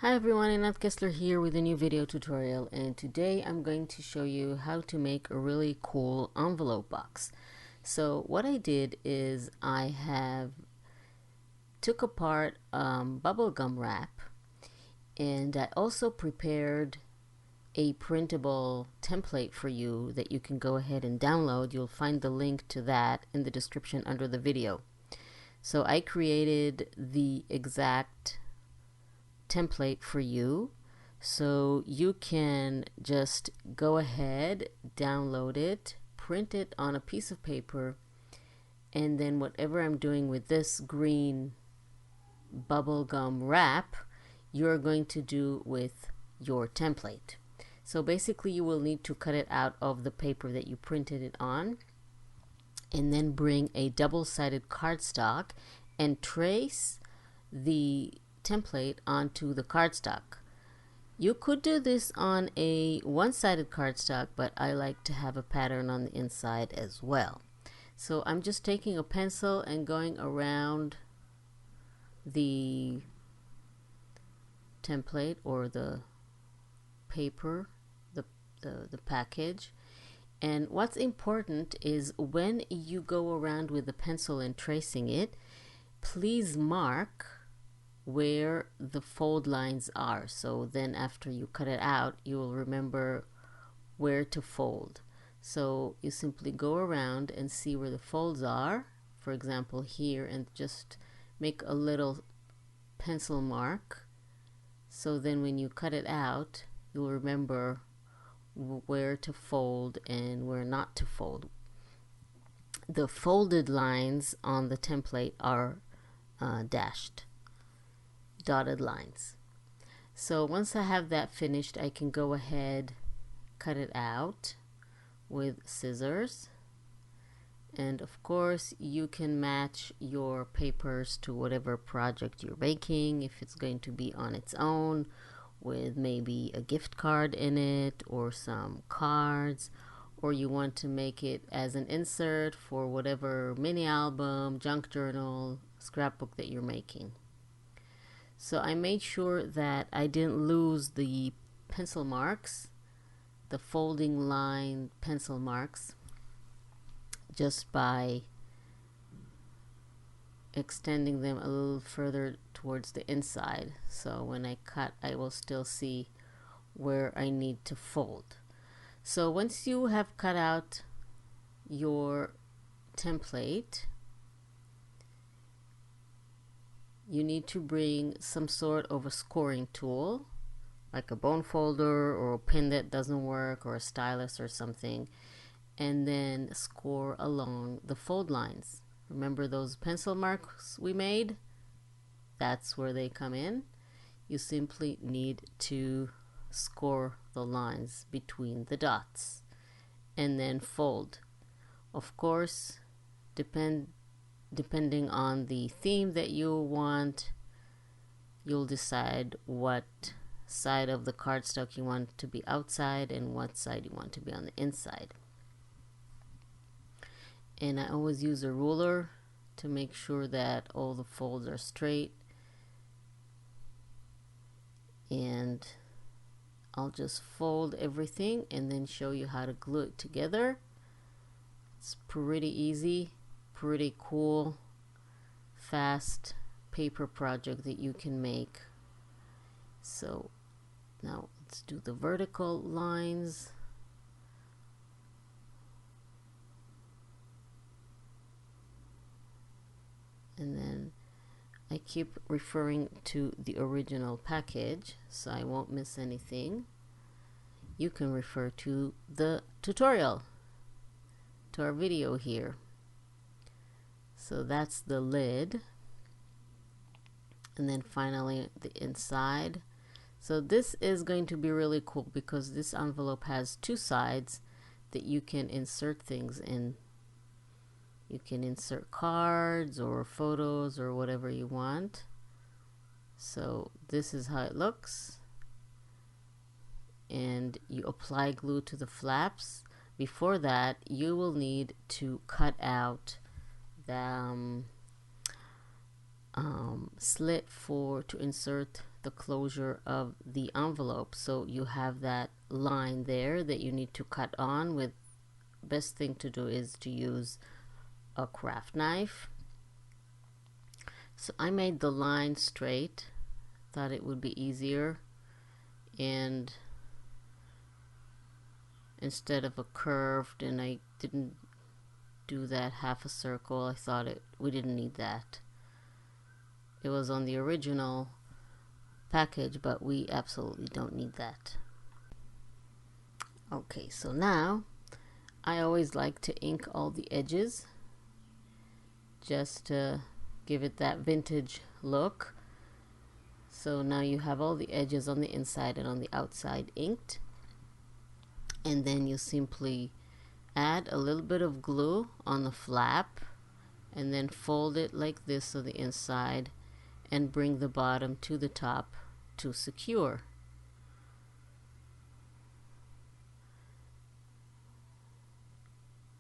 Hi everyone, Anat Kessler here with a new video tutorial, and today I'm going to show you how to make a really cool envelope box. So what I did is I have took apart bubble gum wrap, and I also prepared a printable template for you that you can go ahead and download. You'll find the link to that in the description under the video. So I created the exact template for you, so you can just go ahead, download it, print it on a piece of paper, and then whatever I'm doing with this green bubble gum wrap, you're going to do with your template. So basically you will need to cut it out of the paper that you printed it on, and then bring a double-sided cardstock and trace the template onto the cardstock. You could do this on a one-sided cardstock, but I like to have a pattern on the inside as well. So I'm just taking a pencil and going around the template or the paper, the package. And what's important is when you go around with the pencil and tracing it, please mark where the fold lines are, so then after you cut it out you will remember where to fold. So you simply go around and see where the folds are, for example here, and just make a little pencil mark, so then when you cut it out you'll remember where to fold and where not to fold. The folded lines on the template are dashed dotted lines. So once I have that finished, I can go ahead, cut it out with scissors, and of course you can match your papers to whatever project you're making. If it's going to be on its own with maybe a gift card in it or some cards, or you want to make it as an insert for whatever mini album, junk journal, scrapbook that you're making. So I made sure that I didn't lose the pencil marks, the folding line pencil marks, just by extending them a little further towards the inside. So when I cut, I will still see where I need to fold. So once you have cut out your template, you need to bring some sort of a scoring tool, like a bone folder or a pin that doesn't work, or a stylus or something, and then score along the fold lines. Remember those pencil marks we made? That's where they come in. You simply need to score the lines between the dots and then fold. Of course, depending on the theme that you want, you'll decide what side of the cardstock you want to be outside and what side you want to be on the inside. And I always use a ruler to make sure that all the folds are straight, and I'll just fold everything and then show you how to glue it together. It's pretty easy, pretty cool, fast paper project that you can make. So now let's do the vertical lines. And then I keep referring to the original package so I won't miss anything. You can refer to the tutorial, to our video here. So that's the lid, and then finally the inside. So this is going to be really cool because this envelope has two sides that you can insert things in. You can insert cards or photos or whatever you want. So this is how it looks, and you apply glue to the flaps. Before that, you will need to cut out the slit to insert the the closure of the envelope. So you have that line there that you need to cut on with. Best thing to do is to use a craft knife. So I made the line straight, thought it would be easier, and instead of a curved, and I didn't do that half a circle. I thought we didn't need that. It was on the original package, but we absolutely don't need that. Okay, so now I always like to ink all the edges just to give it that vintage look. So now you have all the edges on the inside and on the outside inked, and then you simply add a little bit of glue on the flap and then fold it like this on the inside and bring the bottom to the top to secure.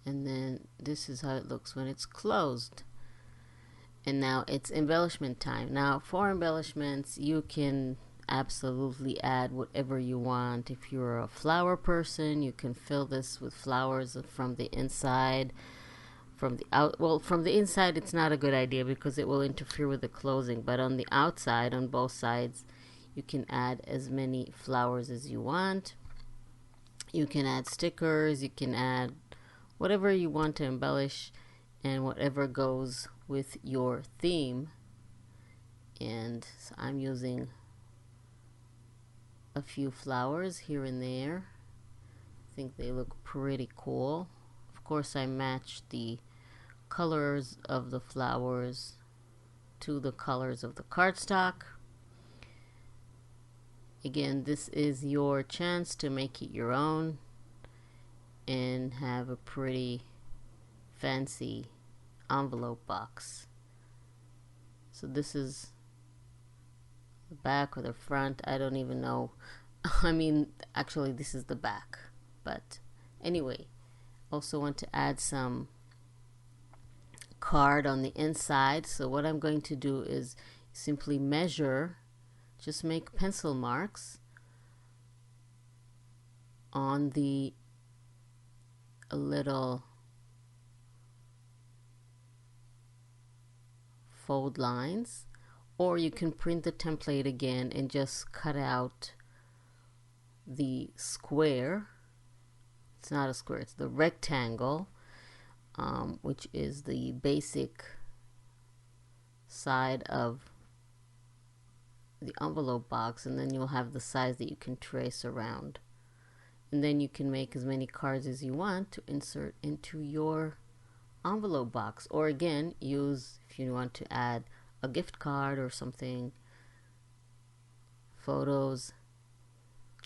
And then this is how it looks when it's closed. And now it's embellishment time. Now for embellishments, you can absolutely add whatever you want. If you're a flower person, you can fill this with flowers from the inside. From the inside it's not a good idea because it will interfere with the closing, but on the outside, on both sides, you can add as many flowers as you want. You can add stickers, you can add whatever you want to embellish and whatever goes with your theme. And so I'm using a few flowers here and there. I think they look pretty cool. Of course, I matched the colors of the flowers to the colors of the cardstock. Again, this is your chance to make it your own and have a pretty fancy envelope box. So this is the back or the front, I don't even know. I mean, actually this is the back, but anyway, also want to add some card on the inside. So what I'm going to do is simply measure, just make pencil marks on the little fold lines, or you can print the template again and just cut out the square. It's not a square, it's the rectangle, which is the basic side of the envelope box, and then you'll have the size that you can trace around. And then you can make as many cards as you want to insert into your envelope box, or again use, if you want to add a gift card or something, photos,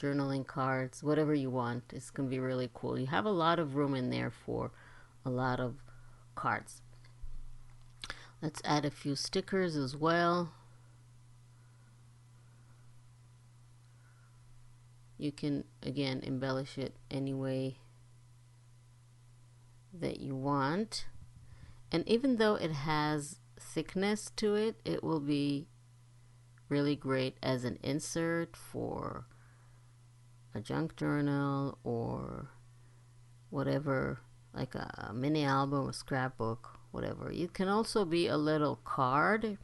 journaling cards, whatever you want. It's gonna be really cool. You have a lot of room in there for a lot of cards. Let's add a few stickers as well. You can again embellish it any way that you want, and even though it has thickness to it, it will be really great as an insert for a junk journal or whatever, like a mini album, a scrapbook, whatever. It can also be a little card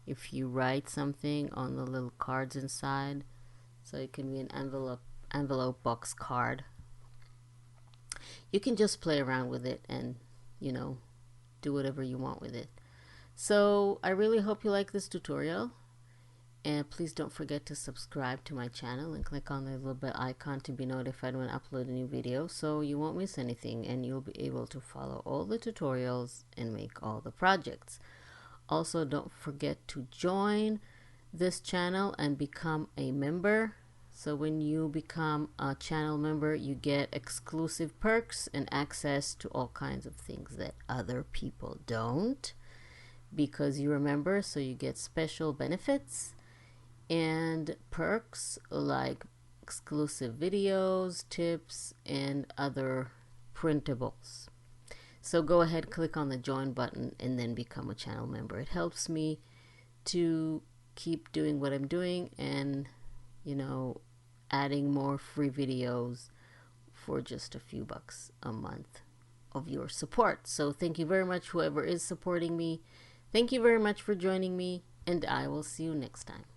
if you write something on the little cards inside. So it can be an envelope box card. You can just play around with it and, you know, do whatever you want with it. So I really hope you like this tutorial, and please don't forget to subscribe to my channel and click on the little bell icon to be notified when I upload a new video, so you won't miss anything and you'll be able to follow all the tutorials and make all the projects. Also, don't forget to join this channel and become a member. So when you become a channel member, you get exclusive perks and access to all kinds of things that other people don't, because you're a member. So you get special benefits and perks like exclusive videos, tips, and other printables. So go ahead, click on the join button and then become a channel member. It helps me to keep doing what I'm doing and, you know, adding more free videos for just a few bucks a month of your support. So thank you very much, whoever is supporting me. Thank you very much for joining me, and I will see you next time.